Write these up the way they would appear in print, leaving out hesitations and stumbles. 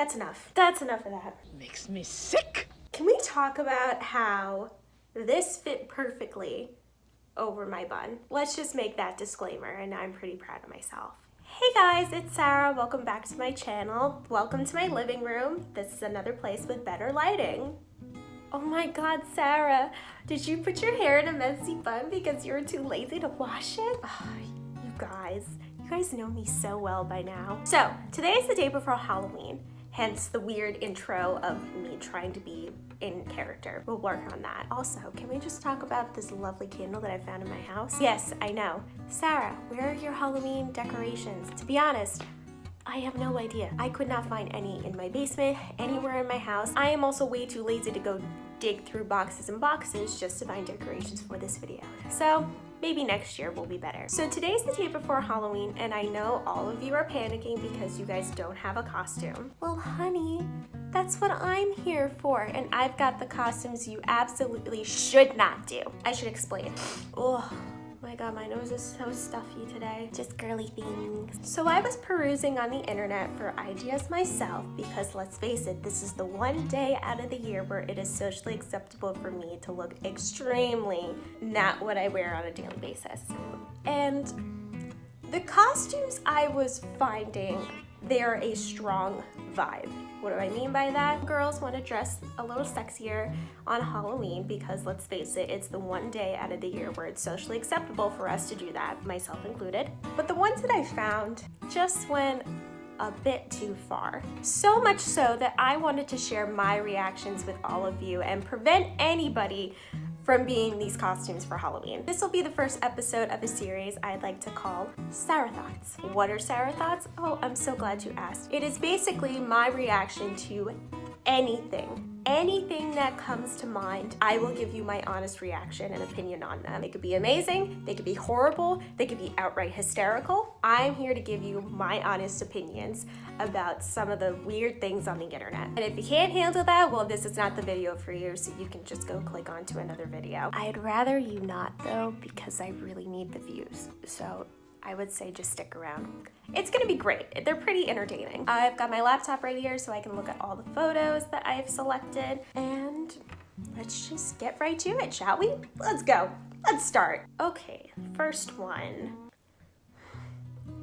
That's enough. That's enough of that. Makes me sick. Can we talk about how this fit perfectly over my bun? Let's just make that disclaimer, and I'm pretty proud of myself. Hey guys, it's Sarah. Welcome back to my channel. Welcome to my living room. This is another place with better lighting. Oh my god, Sarah, did you put your hair in a messy bun because you were too lazy to wash it? Oh, you guys know me so well by now. So, today is the day before Halloween, hence the weird intro of me trying to be in character. We'll work on that. Also, can we just talk about this lovely candle that I found in my house? Yes, I know. Sarah, where are your Halloween decorations? To be honest, I have no idea. I could not find any in my basement, anywhere in my house. I am also way too lazy to go dig through boxes and boxes just to find decorations for this video. So, maybe next year will be better. So today's the day before Halloween, and I know all of you are panicking because you guys don't have a costume. Well, honey, that's what I'm here for, and I've got the costumes you absolutely should not do. I should explain. Oh my god, my nose is so stuffy today. Just girly things. So I was perusing on the internet for ideas myself because let's face it, this is the one day out of the year where it is socially acceptable for me to look extremely not what I wear on a daily basis. And the costumes I was finding, they're a strong vibe. What do I mean by that? Girls want to dress a little sexier on Halloween because let's face it, it's the one day out of the year where it's socially acceptable for us to do that, myself included. But the ones that I found just went a bit too far. So much so that I wanted to share my reactions with all of you and prevent anybody from being these costumes for Halloween. This will be the first episode of a series I'd like to call Sarah Thoughts. What are Sarah Thoughts? Oh, I'm so glad you asked. It is basically my reaction to anything that comes to mind. I will give you my honest reaction and opinion on them. They could be amazing, they could be horrible, they could be outright hysterical. I'm here to give you my honest opinions about some of the weird things on the internet. And if you can't handle that, well, this is not the video for you, so you can just go click onto another video. I'd rather you not though, because I really need the views. So I would say just stick around. It's gonna be great. They're pretty entertaining. I've got my laptop right here so I can look at all the photos that I've selected, and let's just get right to it, shall we? Let's go. Let's start. Okay, first one.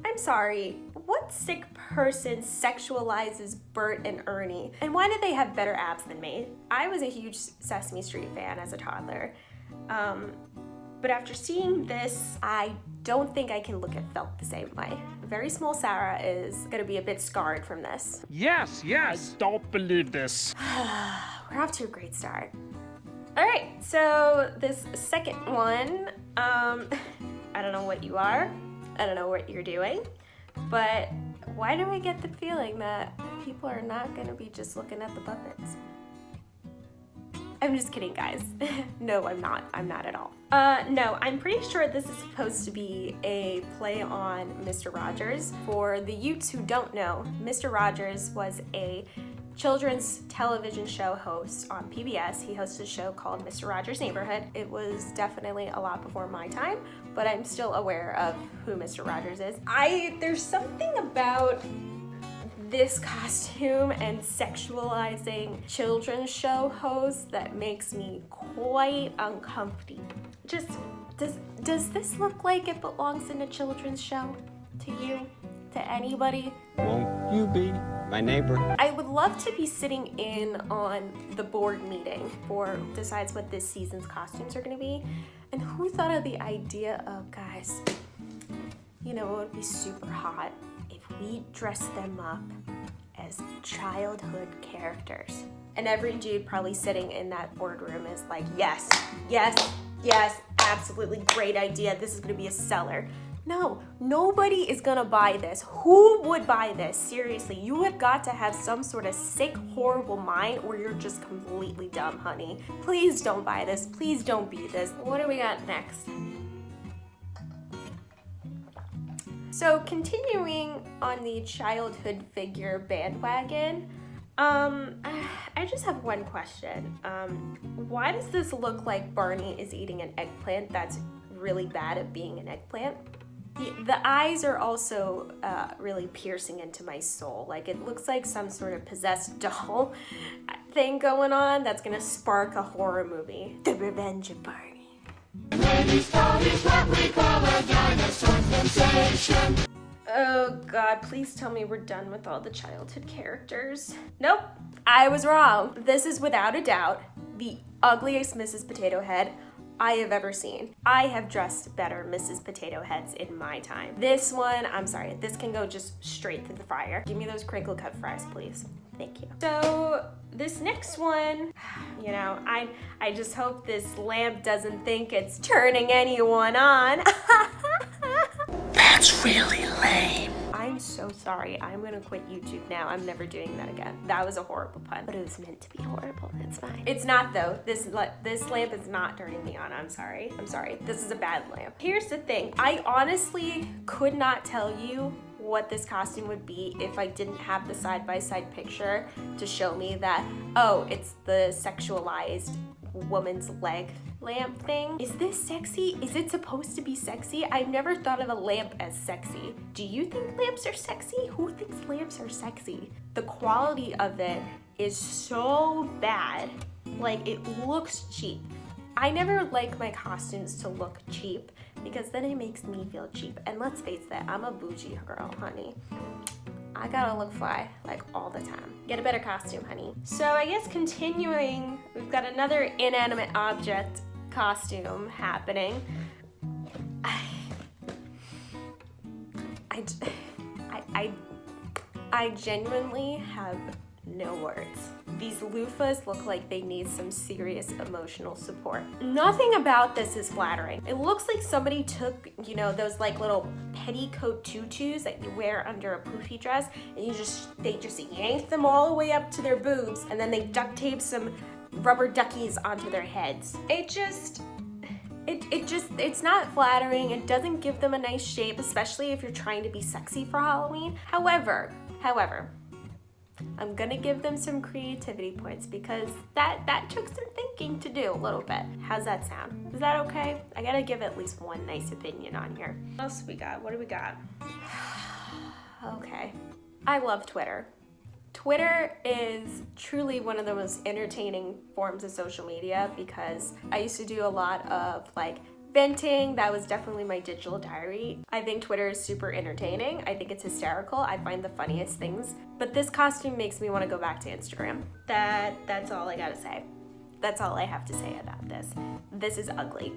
I'm sorry, what sick person sexualizes Bert and Ernie? And why do they have better abs than me? I was a huge Sesame Street fan as a toddler. But after seeing this, I don't think I can look at Felt the same way. Very small Sarah is gonna be a bit scarred from this. Yes. I don't believe this. We're off to a great start. All right, so this second one, I don't know what you are, I don't know what you're doing, but why do I get the feeling that people are not gonna be just looking at the puppets? I'm just kidding, guys. No, I'm not. I'm not at all. No, I'm pretty sure this is supposed to be a play on Mr. Rogers. For the youths who don't know, Mr. Rogers was a children's television show host on PBS. He hosted a show called Mr. Rogers' Neighborhood. It was definitely a lot before my time, but I'm still aware of who Mr. Rogers is. There's something about this costume and sexualizing children's show hosts that makes me quite uncomfortable. Just, does this look like it belongs in a children's show? To you? To anybody? Won't you be my neighbor? I would love to be sitting in on the board meeting for decides what this season's costumes are gonna be. And who thought of the idea of, guys, you know, it would be super hot if we dress them up as childhood characters. And every dude probably sitting in that boardroom is like, yes, absolutely great idea. This is gonna be a seller. No, nobody is gonna buy this. Who would buy this? Seriously, you have got to have some sort of sick, horrible mind or you're just completely dumb, honey. Please don't buy this. Please don't be this. What do we got next? So continuing on the childhood figure bandwagon, I just have one question. Why does this look like Barney is eating an eggplant that's really bad at being an eggplant? The eyes are also really piercing into my soul. Like, it looks like some sort of possessed doll thing going on that's gonna spark a horror movie. The Revenge of Barney. Oh God, please tell me we're done with all the childhood characters. Nope, I was wrong. This is without a doubt the ugliest Mrs. Potato Head I have ever seen. I have dressed better Mrs. Potato Heads in my time. This one, I'm sorry, this can go just straight through the fryer. Give me those crinkle cut fries, please. Thank you. So this next one, you know, I just hope this lamp doesn't think it's turning anyone on. That's really lame. I'm so sorry. I'm gonna quit YouTube now. I'm never doing that again. That was a horrible pun, but it was meant to be horrible. It's fine. It's not though. This lamp is not turning me on. I'm sorry. I'm sorry. This is a bad lamp. Here's the thing. I honestly could not tell you what this costume would be if I didn't have the side-by-side picture to show me that, oh, it's the sexualized woman's leg lamp thing. Is this sexy? Is it supposed to be sexy? I've never thought of a lamp as sexy. Do you think lamps are sexy? Who thinks lamps are sexy? The quality of it is so bad. Like, it looks cheap. I never like my costumes to look cheap because then it makes me feel cheap. And let's face it, I'm a bougie girl, honey. I gotta look fly, like, all the time. Get a better costume, honey. So I guess continuing, we've got another inanimate object costume happening. I genuinely have no words. These loofahs look like they need some serious emotional support. Nothing about this is flattering. It looks like somebody took, you know, those like little petticoat tutus that you wear under a poofy dress, and they just yanked them all the way up to their boobs, and then they duct taped some rubber duckies onto their heads. It's not flattering. It doesn't give them a nice shape, especially if you're trying to be sexy for Halloween. However, I'm gonna give them some creativity points because that took some thinking to do a little bit. How's that sound? Is that okay? I gotta give at least one nice opinion on here. What else we got? What do we got? Okay. I love Twitter. Twitter is truly one of the most entertaining forms of social media because I used to do a lot of like venting. That was definitely my digital diary. I think Twitter is super entertaining. I think it's hysterical. I find the funniest things. But this costume makes me want to go back to Instagram. That's all I gotta say. That's all I have to say about this. This is ugly.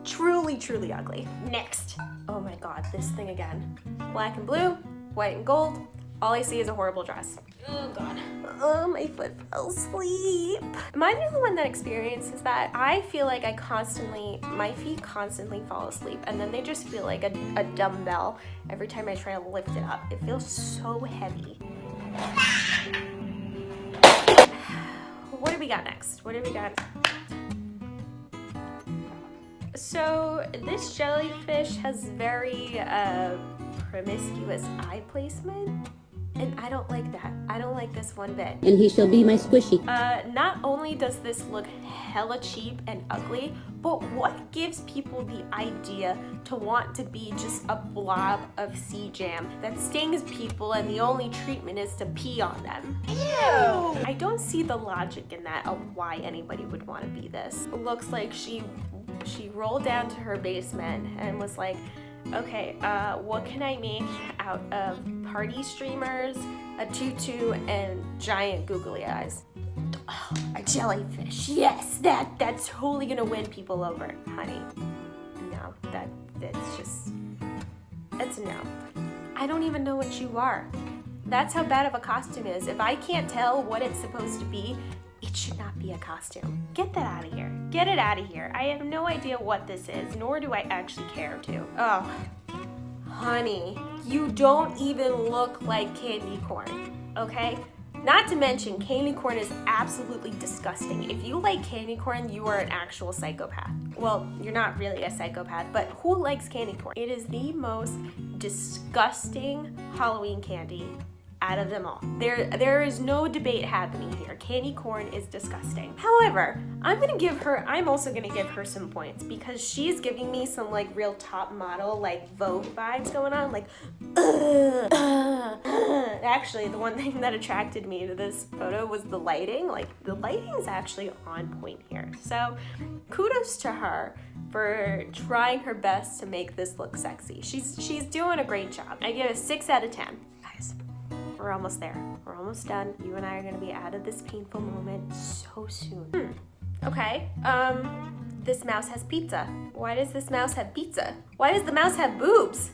Truly, truly ugly. Next. Oh my God, this thing again. Black and blue, white and gold. All I see is a horrible dress. Oh God. Oh, my foot fell asleep. Am I the only one that experiences that? I feel like my feet constantly fall asleep, and then they just feel like a dumbbell every time I try to lift it up. It feels so heavy. What do we got next? What do we got? So this jellyfish has very promiscuous eye placement. And I don't like that. I don't like this one bit. And he shall be my squishy. Not only does this look hella cheap and ugly, but what gives people the idea to want to be just a blob of sea jam that stings people and the only treatment is to pee on them? Ew! I don't see the logic in that of why anybody would want to be this. It looks like she rolled down to her basement and was like, okay, what can I make out of party streamers, a tutu, and giant googly eyes? Oh, a jellyfish. Yes, that's totally gonna win people over, honey. No, that's no. I don't even know what you are. That's how bad of a costume is. If I can't tell what it's supposed to be, it should not be a costume. Get that out of here. Get it out of here. I have no idea what this is, nor do I actually care to. Oh, honey, you don't even look like candy corn, okay? Not to mention, candy corn is absolutely disgusting. If you like candy corn, you are an actual psychopath. Well, you're not really a psychopath, but who likes candy corn? It is the most disgusting Halloween candy out of them all. There is no debate happening here. Candy corn is disgusting. However, I'm also gonna give her some points because she's giving me some like real top model, like Vogue vibes going on, like, Actually, the one thing that attracted me to this photo was the lighting. Like, the lighting is actually on point here. So, kudos to her for trying her best to make this look sexy. She's doing a great job. I give it a 6 out of 10. Guys, we're almost there. We're almost done. You and I are gonna be out of this painful moment so soon. Okay, this mouse has pizza. Why does this mouse have pizza? Why does the mouse have boobs?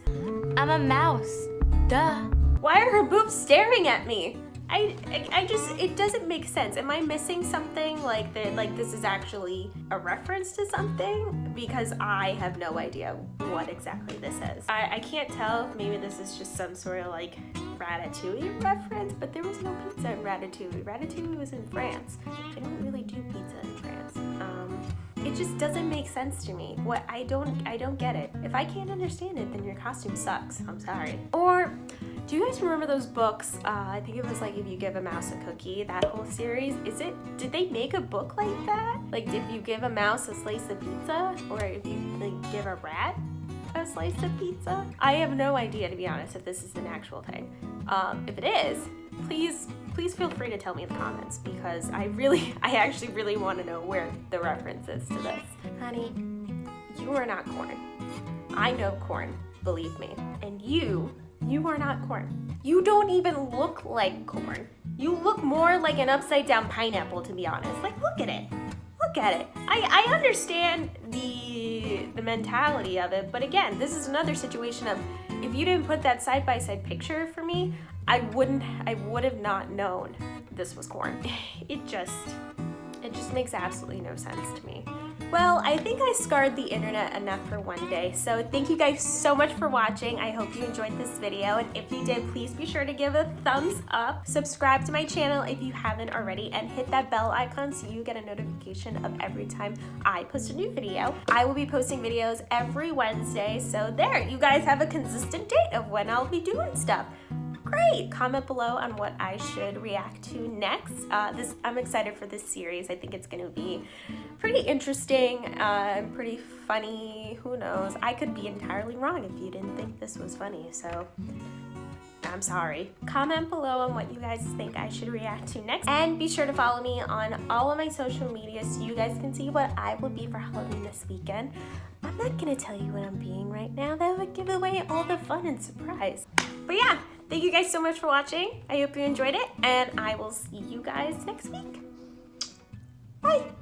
I'm a mouse. Duh. Why are her boobs staring at me? I just, it doesn't make sense. Am I missing something? Like this is actually a reference to something? Because I have no idea what exactly this is. I can't tell if maybe this is just some sort of like Ratatouille reference, but there was no pizza in Ratatouille. Ratatouille was in France. They don't really do pizza in France. It just doesn't make sense to me. What I don't get it. If I can't understand it, then your costume sucks. I'm sorry. Or do you guys remember those books? I think it was like If You Give a Mouse a Cookie, that whole series. Did they make a book like that? Like, if you give a mouse a slice of pizza, or if you like, give a rat a slice of pizza? I have no idea, to be honest, if this is an actual thing. If it is, please feel free to tell me in the comments, because I actually really want to know where the reference is to this. Honey, you are not corn. I know corn, believe me. And you are not corn. You don't even look like corn. You look more like an upside down pineapple, to be honest. Like, look at it. Look at it. I understand the mentality of it, but again, this is another situation of, if you didn't put that side-by-side picture for me, I would have not known this was corn. It just makes absolutely no sense to me. Well, I think I scarred the internet enough for one day, so thank you guys so much for watching. I hope you enjoyed this video, and if you did, please be sure to give a thumbs up, subscribe to my channel if you haven't already, and hit that bell icon so you get a notification of every time I post a new video. I will be posting videos every Wednesday, so there, you guys have a consistent date of when I'll be doing stuff. Great! Comment below on what I should react to next. I'm excited for this series. I think it's going to be pretty interesting, pretty funny. Who knows? I could be entirely wrong if you didn't think this was funny, so I'm sorry. Comment below on what you guys think I should react to next. And be sure to follow me on all of my social media so you guys can see what I will be for Halloween this weekend. I'm not going to tell you what I'm being right now. That would give away all the fun and surprise. But yeah, thank you guys so much for watching. I hope you enjoyed it, and I will see you guys next week. Bye!